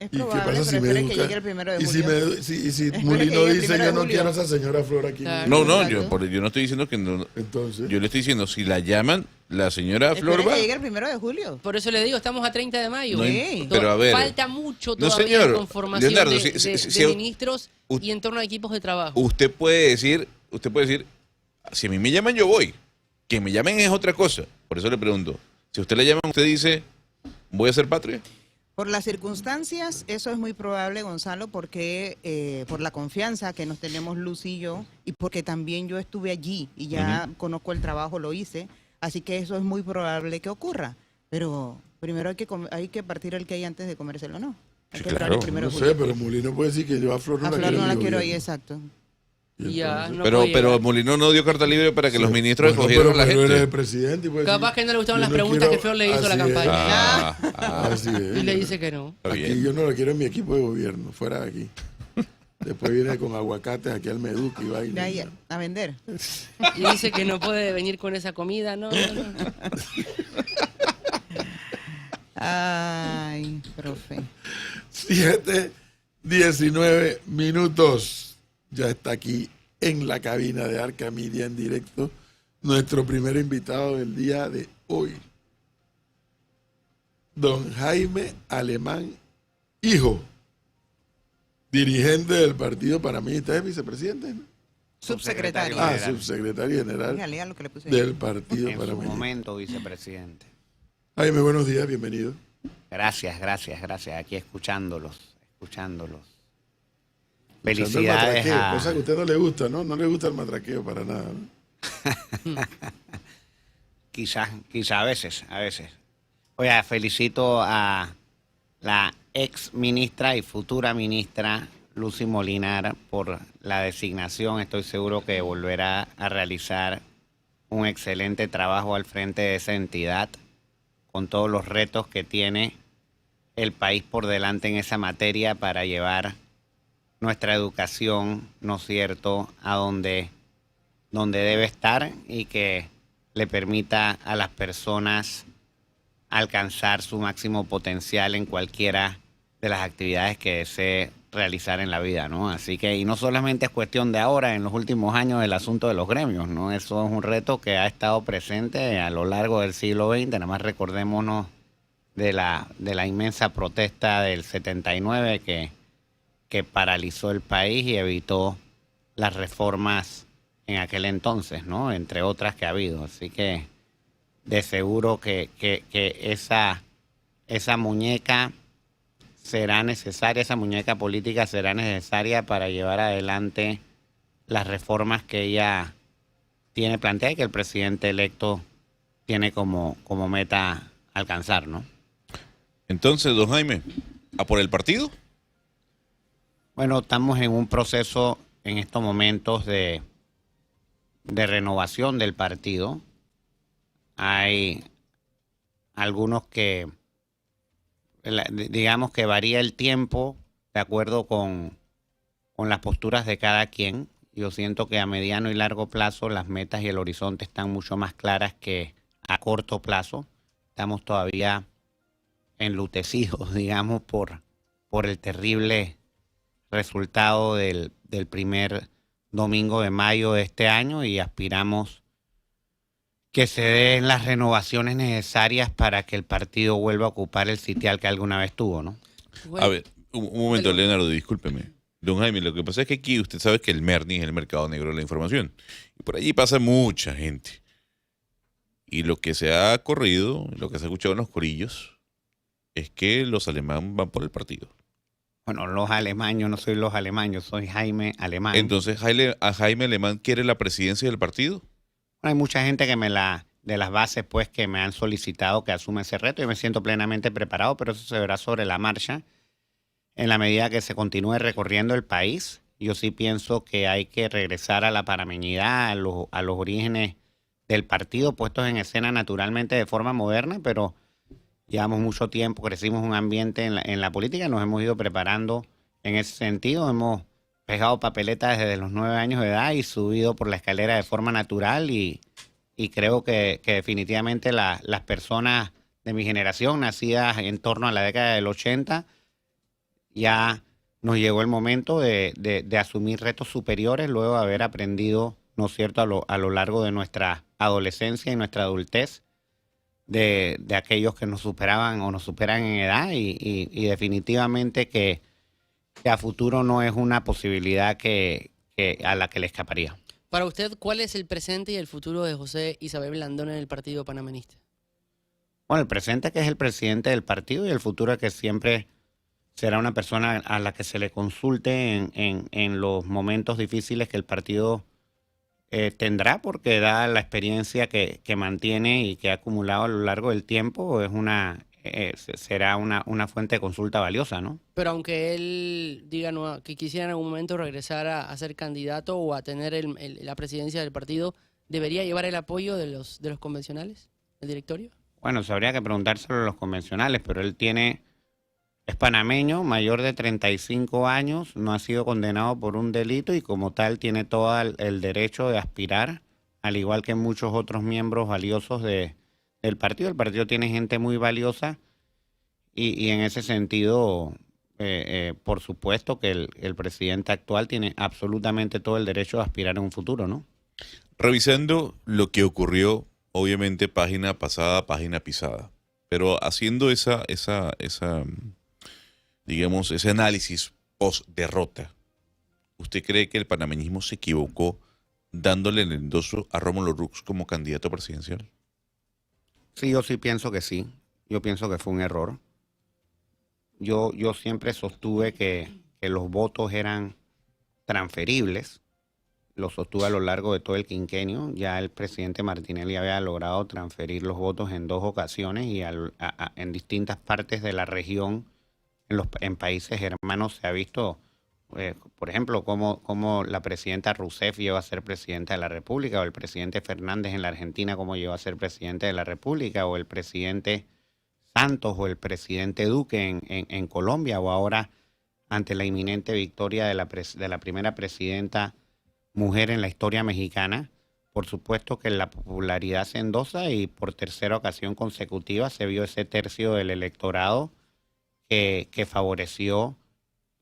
Es ¿Y qué probable, pasa si pero me esperen que educa? llegue el 1 de Y si, julio. si Espera que Mulino llegue el dice 1 de yo no julio. quiero a esa señora Flor aquí. Claro. No, Exacto. yo no estoy diciendo que no. Entonces, Yo le estoy diciendo, si la llaman, la señora Esperen Flor va. que llegue el 1 de julio. Por eso le digo, estamos a 30 de mayo. No, Sí. pero a ver. Falta mucho No, todavía señor. de conformación Leonardo, de ministros y en torno a equipos de trabajo. Usted puede decir, si a mí me llaman, yo voy. Que me llamen es otra cosa. Por eso le pregunto. Si usted le llaman, usted dice, voy a ser patria. Por las circunstancias, eso es muy probable, Gonzalo, porque por la confianza que nos tenemos Luz y yo, y porque también yo estuve allí y ya conozco el trabajo, lo hice, así que eso es muy probable que ocurra. Pero primero hay que partir el que hay antes de comérselo, ¿no? Hay Sí, que esperar claro. el 1 no de sé, julio. pero Mulino puede decir que yo a Flor no A la Flor quiero no en la mi quiero ahí, gobierno. exacto. Y Ya, entonces- no Pero puede llegar. Molino no dio carta libre para que los ministros Bueno, escogieran a la pero él es el gente. presidente. y puede Capaz decir, que no le gustaban yo las no preguntas quiero- que Flor le hizo a la así es. campaña. Así es. Y le dice que no. Está Aquí bien. yo no lo quiero en mi equipo de gobierno, fuera de aquí. Después viene con aguacates aquí al Meduca y vaina. Ahí, a vender. Y dice que no puede venir con esa comida, no. Ay, profe. 7:19. Ya está aquí en la cabina de Arca Media en directo nuestro primer invitado del día de hoy. Don Jaime Alemán, hijo, dirigente del partido panameñista, es vicepresidente, ¿no? Subsecretario. Ah, subsecretario general Lea lo que le puse ahí. del partido En su panameñista. momento, vicepresidente. Jaime, buenos días, bienvenido. Gracias. Aquí escuchándolos. Escuchando el Felicidades matraqueo, cosa que a usted no le gusta, ¿no? No le gusta el matraqueo para nada, ¿no? Quizás a veces. Oye, felicito a la ex ministra y futura ministra Lucy Molinar por la designación. Estoy seguro que volverá a realizar un excelente trabajo al frente de esa entidad, con todos los retos que tiene el país por delante en esa materia para llevar nuestra educación, ¿no es cierto?, a donde debe estar y que le permita a las personas alcanzar su máximo potencial en cualquiera de las actividades que desee realizar en la vida, ¿no? Así que, y no solamente es cuestión de ahora, en los últimos años, el asunto de los gremios, ¿no? Eso es un reto que ha estado presente a lo largo del siglo XX. Nada más recordémonos de la inmensa protesta del 79 que paralizó el país y evitó las reformas en aquel entonces, ¿no? Entre otras que ha habido. Así que de seguro que esa muñeca será necesaria, esa muñeca política será necesaria para llevar adelante las reformas que ella tiene planteadas y que el presidente electo tiene como meta alcanzar, ¿no? Entonces, don Jaime, ¿a por el partido? Bueno, estamos en un proceso en estos momentos de renovación del partido. Hay algunos que, digamos que varía el tiempo de acuerdo con las posturas de cada quien. Yo siento que a mediano y largo plazo las metas y el horizonte están mucho más claras que a corto plazo. Estamos todavía enlutecidos, digamos, por el terrible resultado del primer domingo de mayo de este año y aspiramos que se den las renovaciones necesarias para que el partido vuelva a ocupar el sitial que alguna vez tuvo, ¿no? Bueno, A ver, un momento, pero- Leonardo, discúlpeme. Don Jaime, lo que pasa es que aquí usted sabe que el MERNI es el mercado negro de la información. Y por allí pasa mucha gente. Y lo que se ha corrido, lo que se ha escuchado en los corillos, es que los alemanes van por el partido. Bueno, los alemanes, yo no soy los alemanes, soy Jaime Alemán. Entonces, ¿a Jaime Alemán quiere la presidencia del partido? Hay mucha gente que de las bases, pues, que me han solicitado que asuma ese reto. Yo me siento plenamente preparado, pero eso se verá sobre la marcha. En la medida que se continúe recorriendo el país, yo sí pienso que hay que regresar a la panameñidad, a los orígenes del partido, puestos en escena naturalmente de forma moderna, pero llevamos mucho tiempo, crecimos un ambiente en la política, nos hemos ido preparando en ese sentido, hemos pegado papeletas desde los 9 años de edad y subido por la escalera de forma natural y creo que definitivamente las personas de mi generación, nacidas en torno a la década del 80, ya nos llegó el momento de asumir retos superiores luego de haber aprendido, ¿no es cierto?, a lo largo de nuestra adolescencia y nuestra adultez de aquellos que nos superaban o nos superan en edad y definitivamente que a futuro no es una posibilidad a la que le escaparía. Para usted, ¿cuál es el presente y el futuro de José Isabel Blandón en el Partido Panameñista? Bueno, el presente que es el presidente del partido y el futuro que siempre será una persona a la que se le consulte en los momentos difíciles que el partido tendrá, porque da la experiencia que mantiene y que ha acumulado a lo largo del tiempo, será una fuente de consulta valiosa, ¿no? Pero aunque él diga que quisiera en algún momento regresar a ser candidato o a tener la presidencia del partido, ¿debería llevar el apoyo de los convencionales, el directorio? Bueno, eso habría que preguntárselo a los convencionales, pero es panameño, mayor de 35 años, no ha sido condenado por un delito y como tal tiene todo el derecho de aspirar, al igual que muchos otros miembros valiosos del partido. El partido tiene gente muy valiosa y en ese sentido, por supuesto que el presidente actual tiene absolutamente todo el derecho de aspirar en un futuro, ¿no? Revisando lo que ocurrió, obviamente página pasada, página pisada, pero haciendo digamos, ese análisis post-derrota, ¿usted cree que el panameñismo se equivocó dándole el endoso a Rómulo Rux como candidato presidencial? Sí, yo sí pienso que sí. Yo pienso que fue un error. Yo siempre sostuve que los votos eran transferibles. Lo sostuve a lo largo de todo el quinquenio. Ya el presidente Martinelli había logrado transferir los votos en 2 ocasiones y en distintas partes de la región, en países hermanos, se ha visto, por ejemplo, cómo la presidenta Rousseff llegó a ser presidenta de la República, o el presidente Fernández en la Argentina, cómo llegó a ser presidente de la República, o el presidente Santos o el presidente Duque en Colombia, o ahora ante la inminente victoria de la primera presidenta mujer en la historia mexicana. Por supuesto que la popularidad se endosa y por tercera ocasión consecutiva se vio ese tercio del electorado que favoreció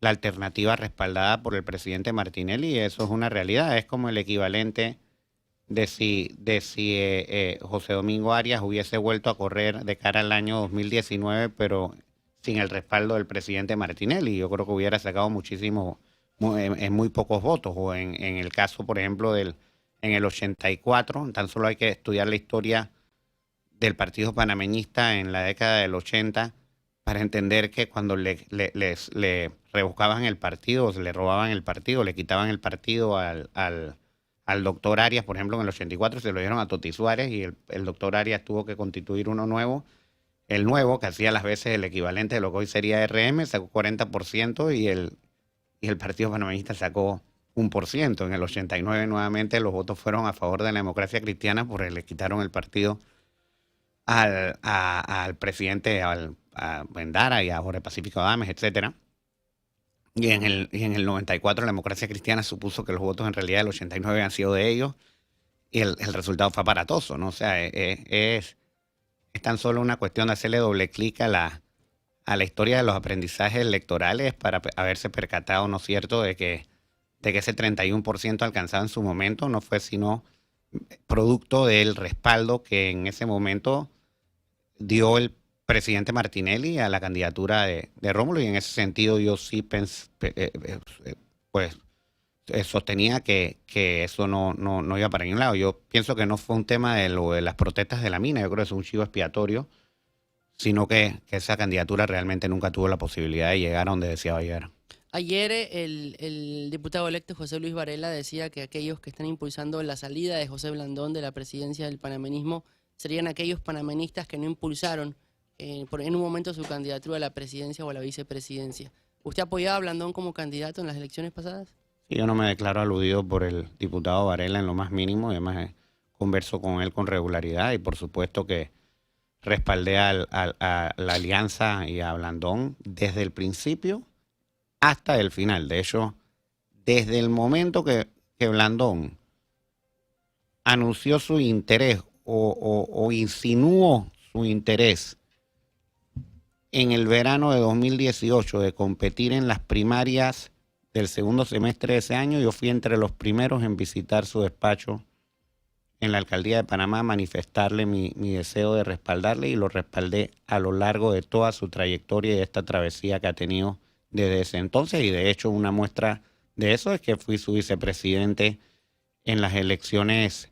la alternativa respaldada por el presidente Martinelli, y eso es una realidad. Es como el equivalente de si José Domingo Arias hubiese vuelto a correr de cara al año 2019, pero sin el respaldo del presidente Martinelli. Yo creo que hubiera sacado muchísimo, en muy pocos votos, o en el caso, por ejemplo, en el 84, tan solo hay que estudiar la historia del partido panameñista en la década del 80 para entender que cuando le rebuscaban el partido, le robaban el partido, le quitaban el partido al doctor Arias, por ejemplo, en el 84 se lo dieron a Toti Suárez y el doctor Arias tuvo que constituir uno nuevo. El nuevo, que hacía las veces el equivalente de lo que hoy sería RM, sacó 40% y el partido panameñista sacó 1%. En el 89 nuevamente los votos fueron a favor de la democracia cristiana porque le quitaron el partido al presidente, a Vendara y a Jorge Pacífico Adames, etcétera. Y en el 94 la democracia cristiana supuso que los votos en realidad del 89 han sido de ellos y el resultado fue aparatoso, ¿no? O sea, es tan solo una cuestión de hacerle doble clic a la historia de los aprendizajes electorales para haberse percatado, ¿no es cierto?, de que ese 31% alcanzado en su momento no fue sino producto del respaldo que en ese momento dio el presidente Martinelli a la candidatura de Rómulo, y en ese sentido yo sí sostenía que eso no iba para ningún lado. Yo pienso que no fue un tema de las protestas de la mina, yo creo que es un chivo expiatorio, sino que esa candidatura realmente nunca tuvo la posibilidad de llegar a donde deseaba llegar. Ayer el diputado electo José Luis Varela decía que aquellos que están impulsando la salida de José Blandón de la presidencia del panameñismo serían aquellos panameñistas que no impulsaron en un momento su candidatura a la presidencia o a la vicepresidencia. ¿Usted apoyaba a Blandón como candidato en las elecciones pasadas? Sí, yo no me declaro aludido por el diputado Varela en lo más mínimo, y además converso con él con regularidad y por supuesto que respaldé a la alianza y a Blandón desde el principio hasta el final. De hecho, desde el momento que Blandón anunció su interés o insinuó su interés en el verano de 2018 de competir en las primarias del segundo semestre de ese año, yo fui entre los primeros en visitar su despacho en la alcaldía de Panamá, manifestarle mi deseo de respaldarle, y lo respaldé a lo largo de toda su trayectoria y de esta travesía que ha tenido desde ese entonces. Y de hecho una muestra de eso es que fui su vicepresidente en las elecciones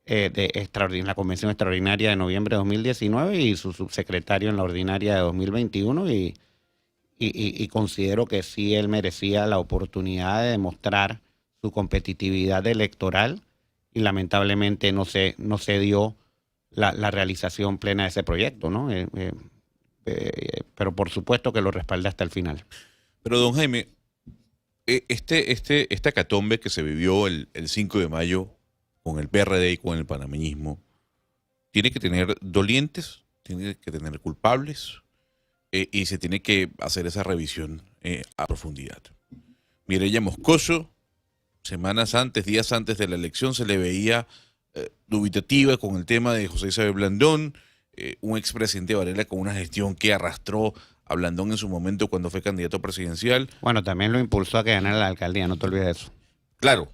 en la convención extraordinaria de noviembre de 2019 y su subsecretario en la ordinaria de 2021, y considero que sí él merecía la oportunidad de demostrar su competitividad electoral, y lamentablemente no se dio la realización plena de ese proyecto, ¿no? Pero por supuesto que lo respaldé hasta el final. Pero don Jaime, esta hecatombe que se vivió el 5 de mayo con el PRD y con el panameñismo, tiene que tener dolientes, tiene que tener culpables, y se tiene que hacer esa revisión a profundidad. Mireya Moscoso, semanas antes, días antes de la elección, se le veía dubitativa con el tema de José Isabel Blandón, un expresidente Varela con una gestión que arrastró a Blandón en su momento cuando fue candidato presidencial. Bueno, también lo impulsó a que ganara la alcaldía, no te olvides de eso. Claro,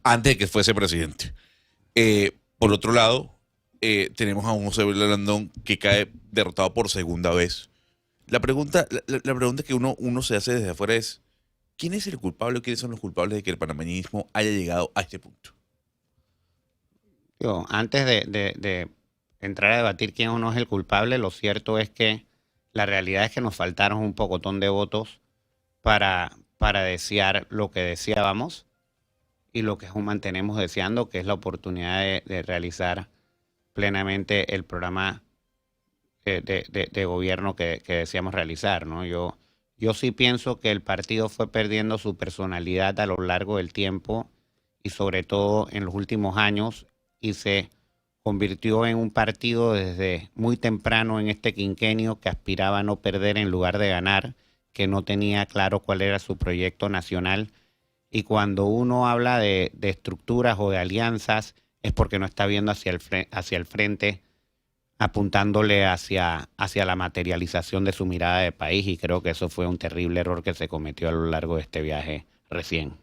antes de que fuese presidente. Por otro lado, tenemos a un José Blandón que cae derrotado por segunda vez. La pregunta que uno se hace desde afuera es: ¿quién es el culpable o quiénes son los culpables de que el panameñismo haya llegado a este punto? Antes de entrar a debatir quién o no es el culpable, lo cierto es que la realidad es que nos faltaron un pocotón de votos para desear lo que deseábamos y lo que aún mantenemos deseando, que es la oportunidad de realizar plenamente el programa de gobierno que deseamos realizar, ¿no? Yo sí pienso que el partido fue perdiendo su personalidad a lo largo del tiempo y sobre todo en los últimos años, y se convirtió en un partido desde muy temprano en este quinquenio que aspiraba a no perder en lugar de ganar, que no tenía claro cuál era su proyecto nacional. Y cuando uno habla de estructuras o de alianzas es porque no está viendo hacia el frente, apuntándole hacia la materialización de su mirada de país, y creo que eso fue un terrible error que se cometió a lo largo de este viaje recién.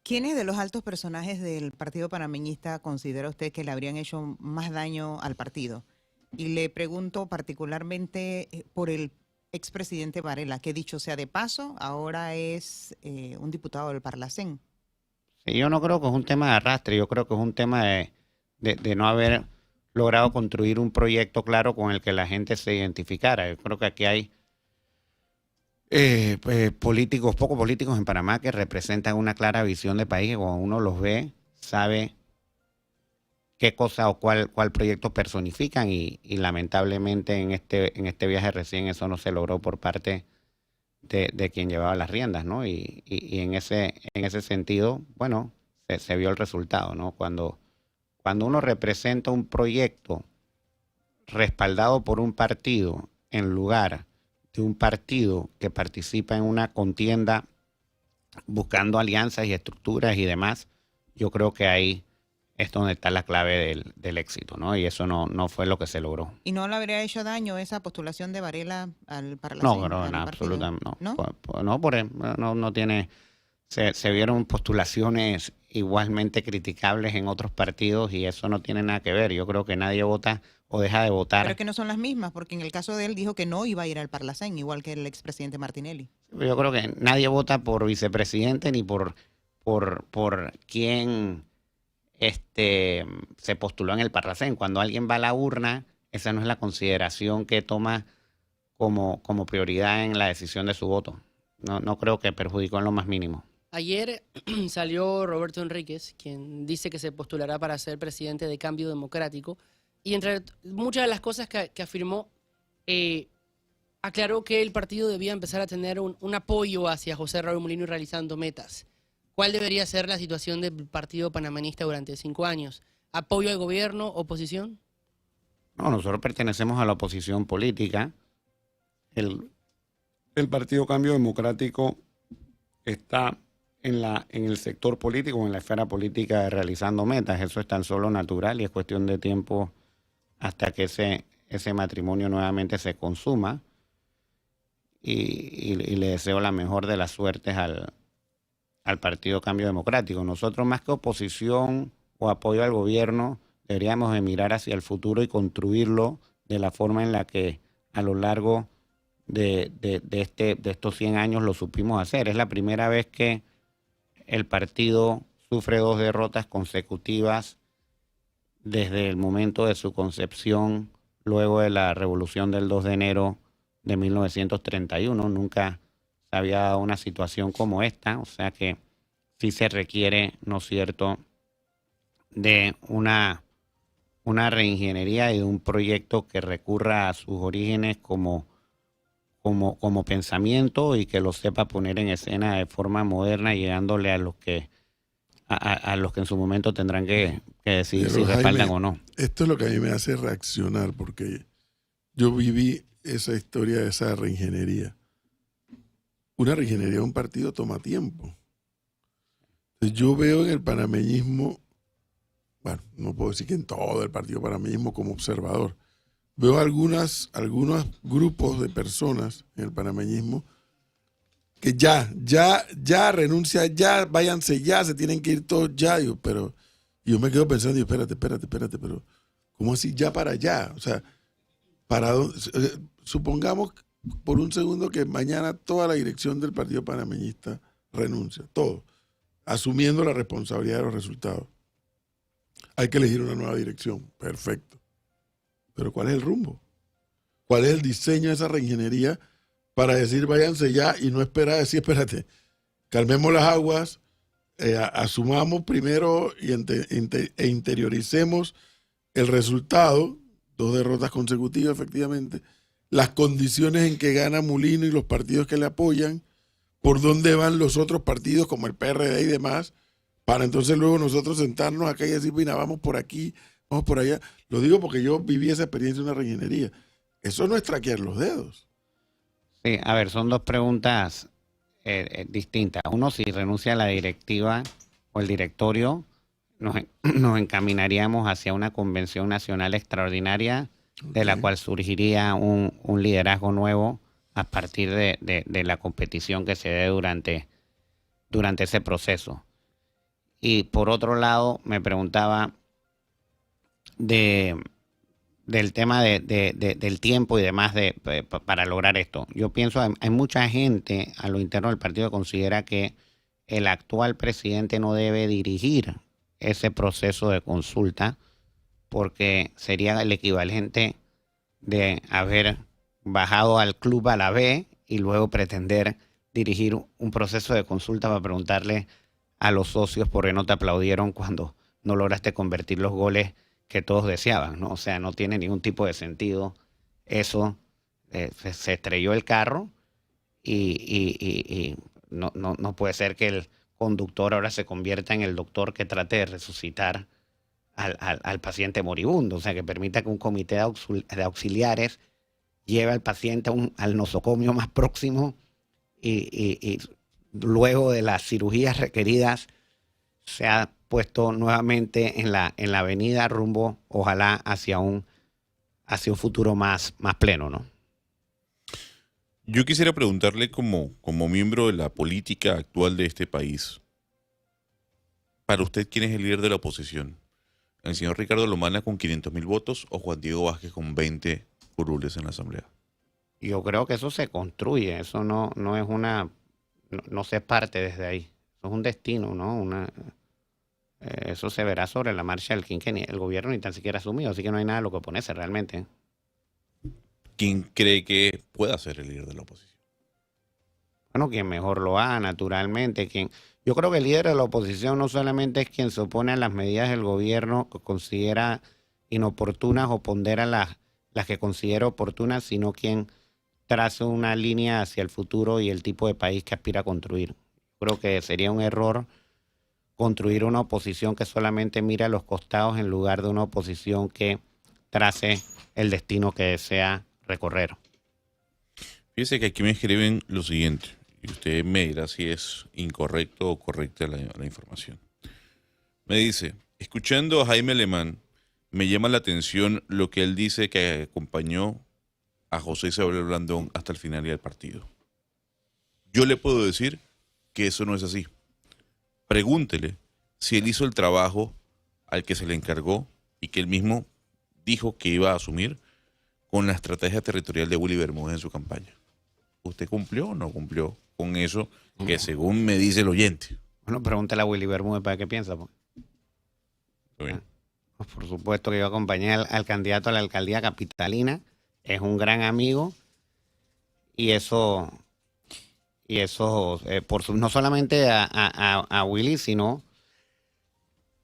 ¿Quiénes de los altos personajes del partido panameñista considera usted que le habrían hecho más daño al partido? Y le pregunto particularmente por el expresidente Varela, que dicho sea de paso, ahora es un diputado del Parlacén. Sí, yo no creo que es un tema de arrastre, yo creo que es un tema de no haber logrado construir un proyecto claro con el que la gente se identificara. Yo creo que aquí hay pocos políticos en Panamá que representan una clara visión de país, que cuando uno los ve sabe qué cosa o cuál proyecto personifican, y lamentablemente en este viaje recién eso no se logró por parte de quien llevaba las riendas, ¿no? Y en ese sentido, bueno, se vio el resultado, ¿no? Cuando uno representa un proyecto respaldado por un partido en lugar de un partido que participa en una contienda buscando alianzas y estructuras y demás, yo creo que ahí es donde está la clave del éxito, ¿no? Y eso no fue lo que se logró. ¿Y no le habría hecho daño esa postulación de Varela al Parlacén? No, absolutamente no. No tiene. Se vieron postulaciones igualmente criticables en otros partidos y eso no tiene nada que ver. Yo creo que nadie vota o deja de votar. Pero es que no son las mismas, porque en el caso de él dijo que no iba a ir al Parlacén, igual que el expresidente Martinelli. Yo creo que nadie vota por vicepresidente ni por quién se postuló en el Parlacén. Cuando alguien va a la urna, esa no es la consideración que toma como prioridad en la decisión de su voto. No creo que perjudicó en lo más mínimo. Ayer salió Roberto Enríquez, quien dice que se postulará para ser presidente de Cambio Democrático, y entre muchas de las cosas que afirmó, aclaró que el partido debía empezar a tener un apoyo hacia José Raúl Mulino realizando metas. ¿Cuál debería ser la situación del partido panameñista durante 5 años? ¿Apoyo al gobierno, oposición? No, nosotros pertenecemos a la oposición política. El Partido Cambio Democrático está en el sector político, en la esfera política, realizando metas. Eso es tan solo natural y es cuestión de tiempo hasta que ese matrimonio nuevamente se consuma. y le deseo la mejor de las suertes al Partido Cambio Democrático. Nosotros, más que oposición o apoyo al gobierno, deberíamos de mirar hacia el futuro y construirlo de la forma en la que a lo largo de estos 100 años lo supimos hacer. Es la primera vez que el partido sufre 2 derrotas consecutivas desde el momento de su concepción, luego de la revolución del 2 de enero de 1931. Nunca se había dado una situación como esta, o sea que sí se requiere, ¿no es cierto?, de una reingeniería y de un proyecto que recurra a sus orígenes como pensamiento y que lo sepa poner en escena de forma moderna, llegándole a los que en su momento tendrán que decidir Pero, si respaldan Jaime, o no. esto es lo que a mí me hace reaccionar, porque yo viví esa historia de esa reingeniería. Una reingeniería de un partido toma tiempo. Entonces, yo veo en el panameñismo, bueno, no puedo decir que en todo el partido panameñismo como observador, veo algunos grupos de personas en el panameñismo que ya renuncia, ya váyanse, ya se tienen que ir todos ya. Pero yo me quedo pensando, espérate, pero ¿cómo así ya para allá? O sea, supongamos por un segundo que mañana toda la dirección del partido panameñista renuncia, todo, asumiendo la responsabilidad de los resultados. Hay que elegir una nueva dirección, perfecto. Pero ¿cuál es el rumbo? ¿Cuál es el diseño de esa reingeniería para decir váyanse ya y no esperar a decir, espérate, calmemos las aguas, asumamos primero e interioricemos el resultado, 2 derrotas consecutivas efectivamente, las condiciones en que gana Mulino y los partidos que le apoyan, por dónde van los otros partidos como el PRD y demás, para entonces luego nosotros sentarnos acá y decir, mira, vamos por aquí, vamos por allá. Lo digo porque yo viví esa experiencia de una reingeniería. Eso no es traquear los dedos. Sí, a ver, son 2 preguntas distintas. Uno, si renuncia a la directiva o el directorio, nos encaminaríamos hacia una convención nacional extraordinaria, de la cual surgiría un liderazgo nuevo a partir de la competición que se dé durante ese proceso. Y por otro lado, me preguntaba del tema del tiempo y demás para lograr esto. Yo pienso, hay mucha gente a lo interno del partido que considera que el actual presidente no debe dirigir ese proceso de consulta, porque sería el equivalente de haber bajado al club a la B y luego pretender dirigir un proceso de consulta para preguntarle a los socios por qué no te aplaudieron cuando no lograste convertir los goles que todos deseaban, ¿no? O sea, no tiene ningún tipo de sentido eso. Se estrelló el carro y no puede ser que el conductor ahora se convierta en el doctor que trate de resucitar al paciente moribundo. O sea, que permita que un comité de auxiliares lleve al paciente al nosocomio más próximo y luego de las cirugías requeridas se ha puesto nuevamente en la avenida rumbo, ojalá, hacia un futuro más pleno, ¿no? Yo quisiera preguntarle como miembro de la política actual de este país, para usted, ¿quién es el líder de la oposición? ¿El señor Ricardo Lomana con 500.000 votos o Juan Diego Vázquez con 20 curules en la Asamblea? Yo creo que eso se construye, eso no es no se parte desde ahí, eso es un destino, ¿no? Eso se verá sobre la marcha del quinquenio. El gobierno ni tan siquiera ha asumido, así que no hay nada a lo que oponerse realmente. ¿Quién cree que pueda ser el líder de la oposición? Bueno, quien mejor lo haga, naturalmente. Yo creo que el líder de la oposición no solamente es quien se opone a las medidas del gobierno que considera inoportunas o pondera las que considera oportunas, sino quien traza una línea hacia el futuro y el tipo de país que aspira a construir. Creo que sería un error construir una oposición que solamente mira a los costados en lugar de una oposición que trace el destino que desea recorrer. Fíjese que aquí me escriben lo siguiente, y usted me dirá si es incorrecto o correcta la información. Me dice, escuchando a Jaime Alemán, me llama la atención lo que él dice que acompañó a José Isabel Blandón hasta el final del partido. Yo le puedo decir que eso no es así. Pregúntele si él hizo el trabajo al que se le encargó y que él mismo dijo que iba a asumir con la estrategia territorial de Willy Bermúdez en su campaña. ¿Usted cumplió o no cumplió con eso que según me dice el oyente? Bueno, pregúntale a Willy Bermúdez para qué piensa. Pues. ¿Está bien? Pues por supuesto que yo acompañé al candidato a la alcaldía capitalina. Es un gran amigo. Y eso no solamente a Willy, sino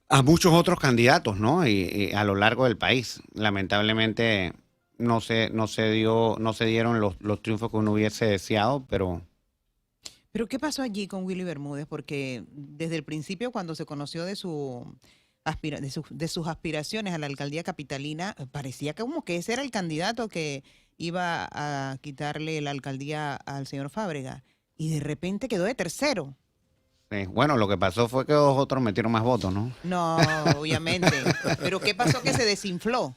a muchos otros candidatos, ¿no? Y a lo largo del país. Lamentablemente no se dieron los triunfos que uno hubiese deseado, pero Pero ¿qué pasó allí con Willy Bermúdez? Porque desde el principio, cuando se conoció de de sus aspiraciones a la alcaldía capitalina, parecía como que ese era el candidato que iba a quitarle la alcaldía al señor Fábrega. Y de repente quedó de tercero. bueno, lo que pasó fue que los otros metieron más votos, ¿no? No, obviamente. Pero ¿qué pasó que se desinfló?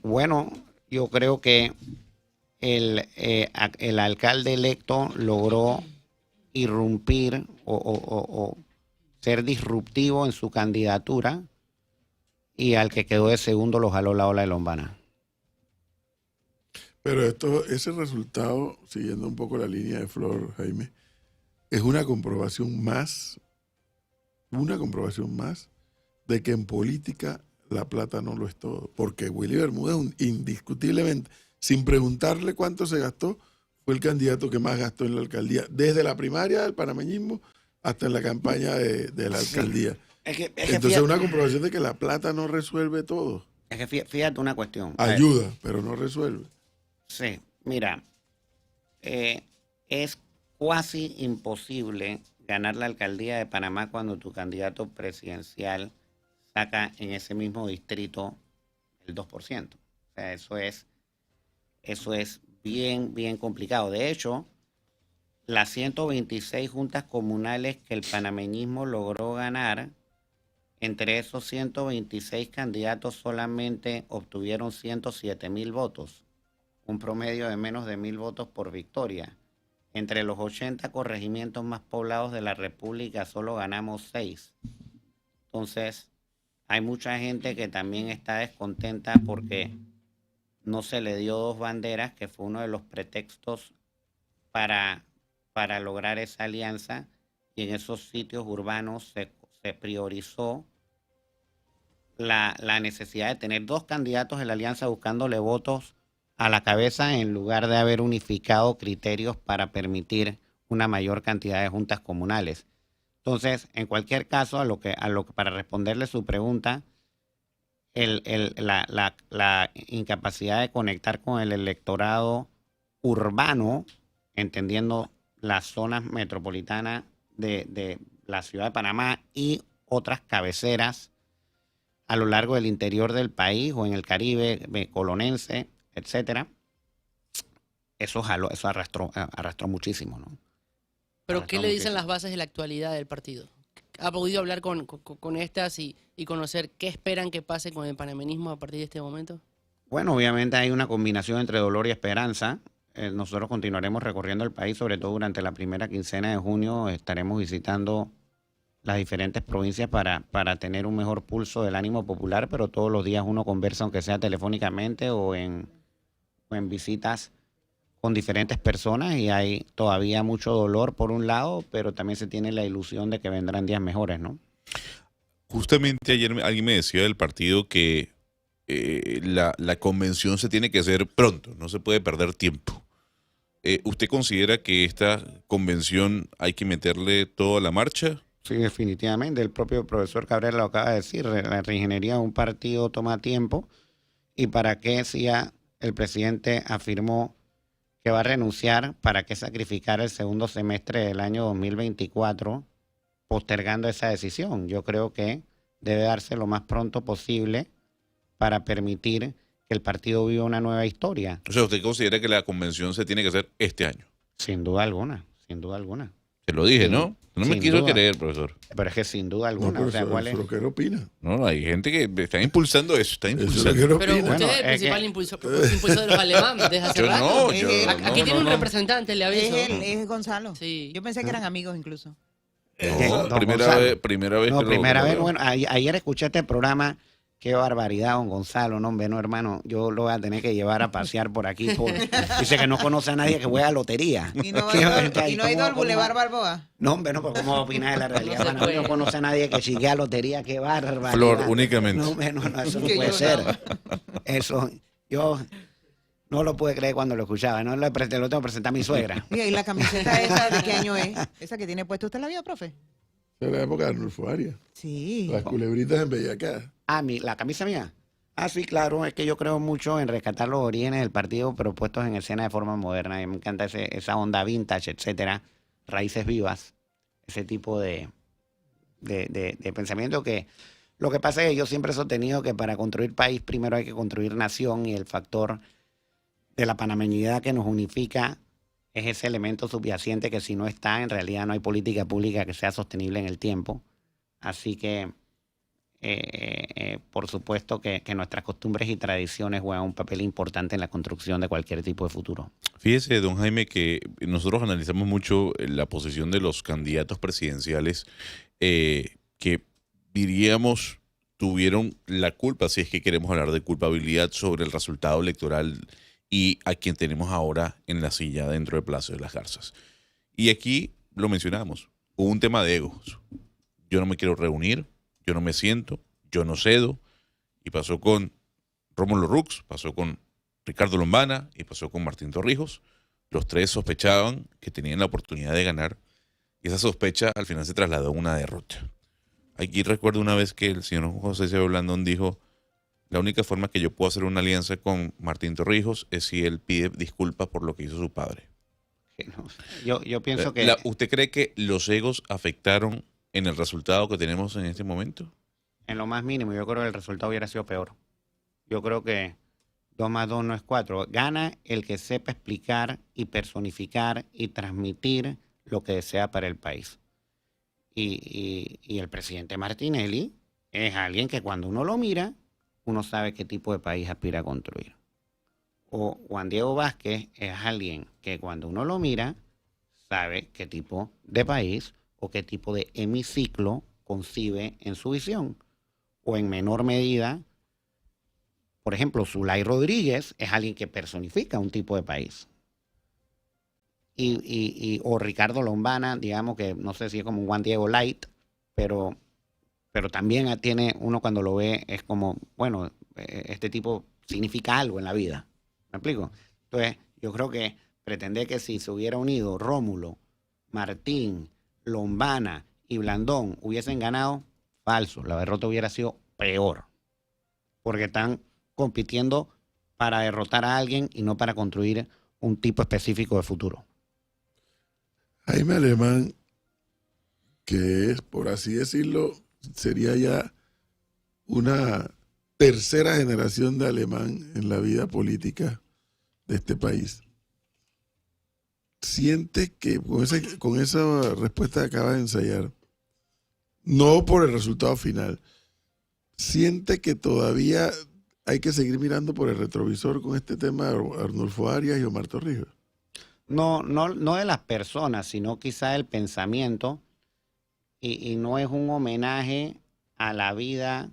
Bueno, yo creo que el alcalde electo logró irrumpir o ser disruptivo en su candidatura y al que quedó de segundo lo jaló la ola de Lombana. Pero ese resultado, siguiendo un poco la línea de Flor, Jaime, es una comprobación más de que en política la plata no lo es todo. Porque Willy Bermúdez, indiscutiblemente, sin preguntarle cuánto se gastó, fue el candidato que más gastó en la alcaldía, desde la primaria del panameñismo hasta en la campaña de la alcaldía. Entonces es una comprobación de que la plata no resuelve todo. Es que fíjate una cuestión. Ayuda, pero no resuelve. Sí, mira, es casi imposible ganar la alcaldía de Panamá cuando tu candidato presidencial saca en ese mismo distrito el 2%. O sea, eso es bien, bien complicado. De hecho, las 126 juntas comunales que el panameñismo logró ganar, entre esos 126 candidatos solamente obtuvieron 107,000 votos, un promedio de menos de 1,000 votos por victoria. Entre los 80 corregimientos más poblados de la República solo ganamos 6. Entonces, hay mucha gente que también está descontenta porque no se le dio 2 banderas, que fue uno de los pretextos para lograr esa alianza, y en esos sitios urbanos se priorizó la necesidad de tener 2 candidatos en la alianza buscándole votos a la cabeza en lugar de haber unificado criterios para permitir una mayor cantidad de juntas comunales. Entonces, en cualquier caso, para responderle su pregunta, la incapacidad de conectar con el electorado urbano, entendiendo las zonas metropolitanas de la ciudad de Panamá y otras cabeceras a lo largo del interior del país o en el Caribe colonense, etcétera, eso arrastró muchísimo, ¿no? ¿Pero qué le dicen las bases de la actualidad del partido? ¿Ha podido hablar con estas y conocer qué esperan que pase con el panameñismo a partir de este momento? Bueno, obviamente hay una combinación entre dolor y esperanza. Nosotros continuaremos recorriendo el país, sobre todo durante la primera quincena de junio. Estaremos visitando las diferentes provincias para tener un mejor pulso del ánimo popular, pero todos los días uno conversa, aunque sea telefónicamente o en visitas con diferentes personas, y hay todavía mucho dolor por un lado, pero también se tiene la ilusión de que vendrán días mejores, ¿no? Justamente ayer alguien me decía del partido que la convención se tiene que hacer pronto, no se puede perder tiempo. ¿Usted considera que esta convención hay que meterle todo a la marcha? Sí, definitivamente. El propio profesor Cabrera lo acaba de decir. La reingeniería de un partido toma tiempo. ¿Y para qué, si ya el presidente afirmó que va a renunciar, para qué sacrificar el segundo semestre del año 2024 postergando esa decisión? Yo creo que debe darse lo más pronto posible para permitir que el partido viva una nueva historia. O sea, ¿usted considera que la convención se tiene que hacer este año? Sin duda alguna, sin duda alguna. Te lo dije, Sí, ¿no? No me sin quiso duda. creer, profesor. Pero es que sin duda No, alguna, o sea, profesor, ¿cuál es? ¿pero qué opina? No, hay gente que está impulsando eso, está Eso es lo impulsando. que él Pero opina. usted Bueno, es el es principal que- impulsor de los alemanes desde hace Yo rato. no, Es yo él. Aquí no, tiene no, un no. representante, le aviso. Es Gonzalo. Sí. Yo pensé que eran amigos incluso. No, Don primera Gonzalo. vez, primera vez No, que lo- primera que lo vez, veo. bueno, ayer escuché este programa, qué barbaridad, don Gonzalo, no, hombre, no, hermano, yo lo voy a tener que llevar a pasear por aquí. Dice que no conoce a nadie que juega lotería. Y no, ¿Qué ha ido, verdad? y no ha ido al ¿Cómo va? Boulevard Balboa. No, hombre, no, pero ¿cómo va a opinar de la realidad? No se Panamá? puede. No conoce a nadie que chiquea lotería, qué barbaridad. Flor, únicamente. No, hombre, no, eso no Que puede yo ser. no. Eso, yo no lo pude creer cuando lo escuchaba, no lo tengo que presentar a mi suegra. Oiga, ¿y la camiseta esa de qué año es? Esa que tiene puesta, ¿usted la vio, profe? En la época de Arnulfo Arias. Sí. Las culebritas en Bellacá. Ah, la camisa mía. Ah, sí, claro, es que yo creo mucho en rescatar los orígenes del partido, pero puestos en escena de forma moderna. Y me encanta esa onda vintage, etcétera, raíces vivas, ese tipo de pensamiento que lo que pasa es que yo siempre he sostenido que para construir país primero hay que construir nación y el factor de la panameñidad que nos unifica es ese elemento subyacente que si no está, en realidad no hay política pública que sea sostenible en el tiempo. Así que por supuesto que nuestras costumbres y tradiciones juegan un papel importante en la construcción de cualquier tipo de futuro. Fíjese, don Jaime, que nosotros analizamos mucho la posición de los candidatos presidenciales que diríamos tuvieron la culpa, si es que queremos hablar de culpabilidad, sobre el resultado electoral y a quien tenemos ahora en la silla dentro del Palacio de las Garzas. Y aquí lo mencionamos, hubo un tema de egos. Yo no me quiero reunir, yo no me siento, yo no cedo. Y pasó con Rómulo Rux, pasó con Ricardo Lombana y pasó con Martín Torrijos. Los tres sospechaban que tenían la oportunidad de ganar y esa sospecha al final se trasladó a una derrota. Aquí recuerdo una vez que el señor José Cebé Blandón dijo: la única forma que yo puedo hacer una alianza con Martín Torrijos es si él pide disculpas por lo que hizo su padre. Yo pienso que ¿Usted cree que los egos afectaron en el resultado que tenemos en este momento? en lo más mínimo, yo creo que el resultado hubiera sido peor. Yo creo que 2 más 2 no es 4. Gana el que sepa explicar y personificar y transmitir lo que desea para el país. Y el presidente Martinelli es alguien que cuando uno lo mira, uno sabe qué tipo de país aspira a construir. O Juan Diego Vázquez es alguien que cuando uno lo mira, sabe qué tipo de país o qué tipo de hemiciclo concibe en su visión. O en menor medida, por ejemplo, Zulay Rodríguez es alguien que personifica un tipo de país. O Ricardo Lombana, digamos que no sé si es como un Juan Diego Light, pero también tiene, uno cuando lo ve es como, bueno, este tipo significa algo en la vida. ¿Me explico? Entonces, yo creo que pretender que si se hubiera unido Rómulo, Martín, Lombana y Blandón hubiesen ganado, falso. La derrota hubiera sido peor. Porque están compitiendo para derrotar a alguien y no para construir un tipo específico de futuro. Jaime Alemán, que es, por así decirlo, sería ya una tercera generación de alemán en la vida política de este país. Siente que con esa respuesta que acaba de ensayar, no por el resultado final, siente que todavía hay que seguir mirando por el retrovisor con este tema de Arnulfo Arias y Omar Torrijos. No de las personas, sino quizá el pensamiento, y no es un homenaje a la vida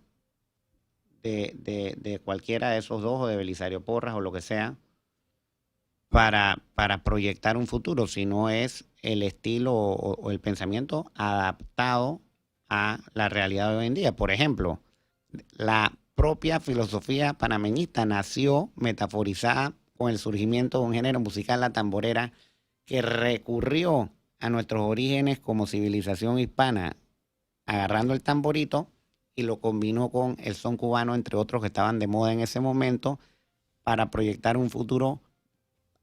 de cualquiera de esos dos, o de Belisario Porras o lo que sea, para proyectar un futuro, sino es el estilo o el pensamiento adaptado a la realidad de hoy en día. Por ejemplo, la propia filosofía panameñista nació metaforizada con el surgimiento de un género musical, la tamborera, que recurrió a nuestros orígenes como civilización hispana, agarrando el tamborito y lo combinó con el son cubano, entre otros que estaban de moda en ese momento, para proyectar un futuro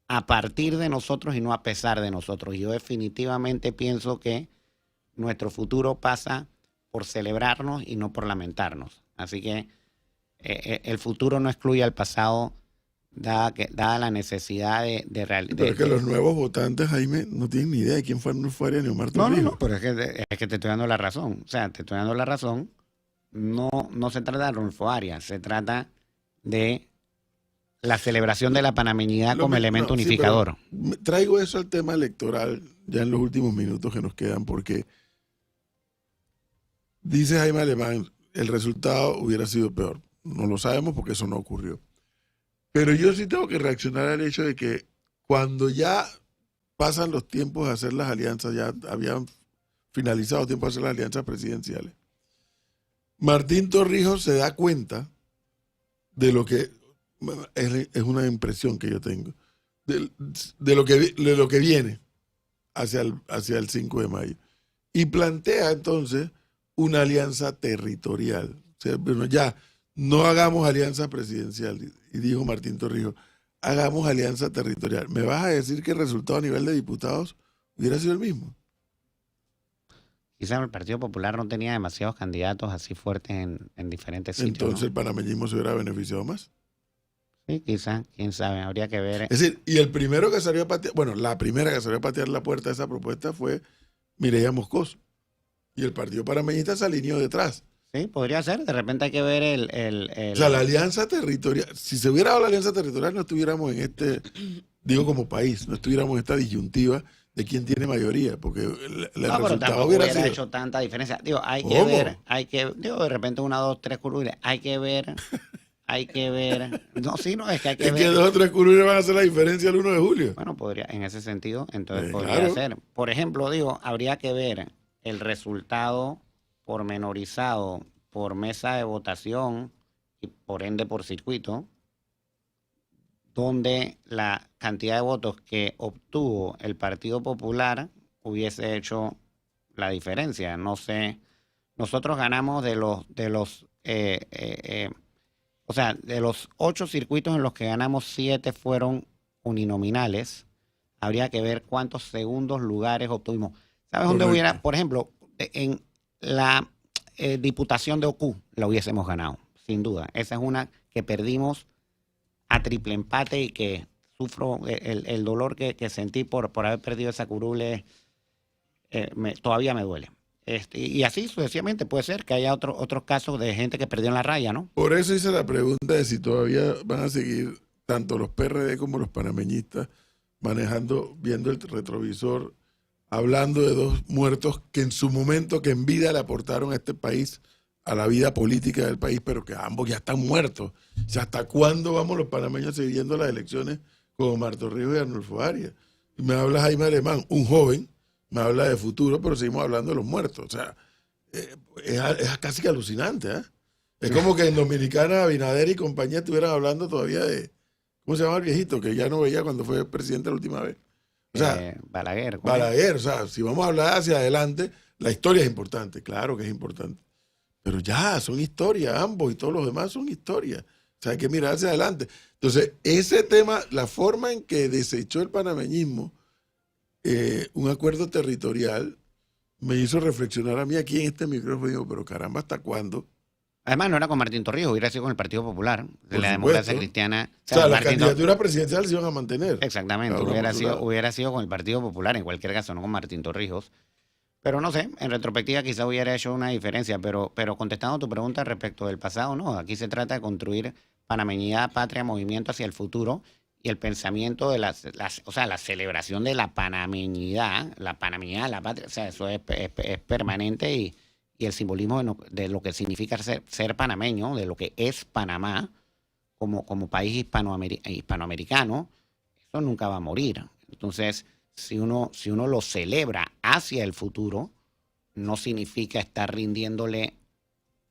a partir de nosotros y no a pesar de nosotros. Yo definitivamente pienso que nuestro futuro pasa por celebrarnos y no por lamentarnos. Así que el futuro no excluye al pasado dada la necesidad de realizar. Pero es que los nuevos votantes, Jaime, no tienen ni idea de quién fue Arnulfo Arias ni Omar Torrijos. No, pero es que te estoy dando la razón. O sea, te estoy dando la razón. No se trata de Arnulfo Arias, se trata de la celebración de la panameñidad como elemento unificador. Traigo eso al tema electoral ya en los últimos minutos que nos quedan, porque dice Jaime Alemán, el resultado hubiera sido peor. No lo sabemos porque eso no ocurrió. Pero yo sí tengo que reaccionar al hecho de que cuando ya pasan los tiempos de hacer las alianzas, ya habían finalizado los tiempos de hacer las alianzas presidenciales, Martín Torrijos se da cuenta de lo que es una impresión que yo tengo, de lo que viene hacia el 5 de mayo. Y plantea entonces una alianza territorial. O sea, bueno, ya no hagamos alianza presidencial. Y dijo Martín Torrijos, hagamos alianza territorial. ¿Me vas a decir que el resultado a nivel de diputados hubiera sido el mismo? Quizás el Partido Popular no tenía demasiados candidatos así fuertes en diferentes sitios. Entonces ¿no? el panameñismo se hubiera beneficiado más. Sí, quizás, quién sabe, habría que ver. Es decir, y el primero que salió a patear, bueno, la primera que salió a patear la puerta de esa propuesta fue Mireya Moscoso. Y el Partido Panameñista se alineó detrás. Sí, podría ser. De repente hay que ver O sea, la alianza territorial, si se hubiera dado la alianza territorial, no estuviéramos en digo como país, no estuviéramos en esta disyuntiva de quién tiene mayoría, porque el pero resultado tampoco hubiera hubiera sido... hecho tanta diferencia. Digo, hay que ¿Cómo? ver, de repente 1, 2, 3 curules. Hay que ver. No, sí, no, es que hay que Es ver. que 2 o 3 curules van a hacer la diferencia el 1 de julio. Bueno, podría, en ese sentido, entonces podría Claro. ser. Por ejemplo, digo, habría que ver el resultado pormenorizado por mesa de votación y por ende por circuito, donde la cantidad de votos que obtuvo el Partido Popular hubiese hecho la diferencia. No sé, nosotros ganamos de los o sea, de los 8 circuitos en los que ganamos, 7 fueron uninominales. Habría que ver cuántos segundos lugares obtuvimos. ¿Sabes dónde Correcto. hubiera, por ejemplo, en la diputación de Ocú la hubiésemos ganado, sin duda? Esa es una que perdimos a triple empate y que sufro el dolor que sentí por haber perdido esa curule. Todavía me duele. Y así sucesivamente puede ser que haya otros casos de gente que perdió en la raya, ¿no? Por eso hice la pregunta de si todavía van a seguir tanto los PRD como los panameñistas viendo el retrovisor, hablando de 2 muertos que en su momento, que en vida le aportaron a este país, a la vida política del país, pero que ambos ya están muertos. O sea, ¿hasta cuándo vamos los panameños siguiendo las elecciones con Omar Torrijos y Arnulfo Arias? Y me habla Jaime Alemán, un joven, me habla de futuro, pero seguimos hablando de los muertos. O sea, es casi que alucinante, ¿eh? Es como que en Dominicana Abinader y compañía estuvieran hablando todavía de, ¿cómo se llama el viejito? Que ya no veía cuando fue presidente la última vez. O sea, Balaguer. ¿cuál es? Balaguer, o sea, si vamos a hablar hacia adelante, la historia es importante, claro que es importante. Pero ya, son historias, ambos y todos los demás son historias. O sea, hay que mirar hacia adelante. Entonces, ese tema, la forma en que desechó el panameñismo un acuerdo territorial, me hizo reflexionar a mí aquí en este micrófono. Digo, pero caramba, ¿hasta cuándo? Además, no era con Martín Torrijos, hubiera sido con el Partido Popular, de Por la supuesto. democracia cristiana. O sea, las Martín candidaturas presidenciales se iban a mantener. Exactamente, Claro, hubiera sido con el Partido Popular, en cualquier caso, no con Martín Torrijos. Pero no sé, en retrospectiva quizá hubiera hecho una diferencia, pero contestando tu pregunta respecto del pasado, no, aquí se trata de construir panameñidad, patria, movimiento hacia el futuro y el pensamiento de la celebración de la panameñidad, la patria, o sea, eso es permanente y el simbolismo de lo que significa ser panameño, de lo que es Panamá como país hispanoamericano, eso nunca va a morir. Entonces, si uno lo celebra hacia el futuro, no significa estar rindiéndole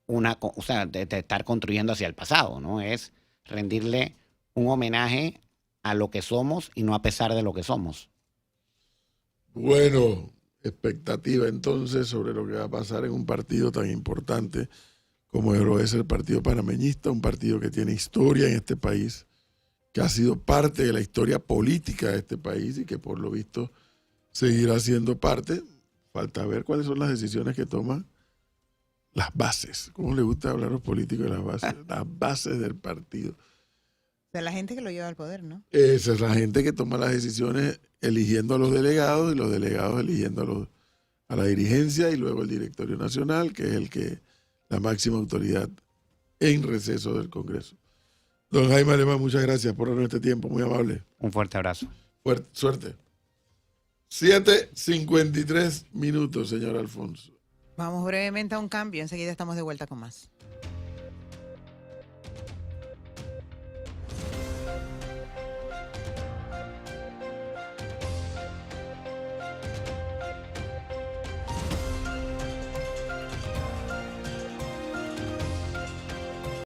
de estar construyendo hacia el pasado, ¿no? Es rendirle un homenaje a lo que somos y no a pesar de lo que somos. Bueno, expectativa entonces sobre lo que va a pasar en un partido tan importante como lo es el Partido Panameñista, un partido que tiene historia en este país, que ha sido parte de la historia política de este país y que por lo visto seguirá siendo parte. Falta ver cuáles son las decisiones que toman las bases. ¿Cómo le gusta hablar a los políticos de las bases? Las bases del partido. sea, la gente que lo lleva al poder, ¿no? Esa es la gente que toma las decisiones eligiendo a los delegados y los delegados eligiendo a la dirigencia y luego el directorio nacional, que es la máxima autoridad en receso del Congreso. Don Jaime Alemán, muchas gracias por darnos este tiempo, muy amable. Un fuerte abrazo. Suerte. 7:53 minutos, señor Alfonso. Vamos brevemente a un cambio, enseguida estamos de vuelta con más.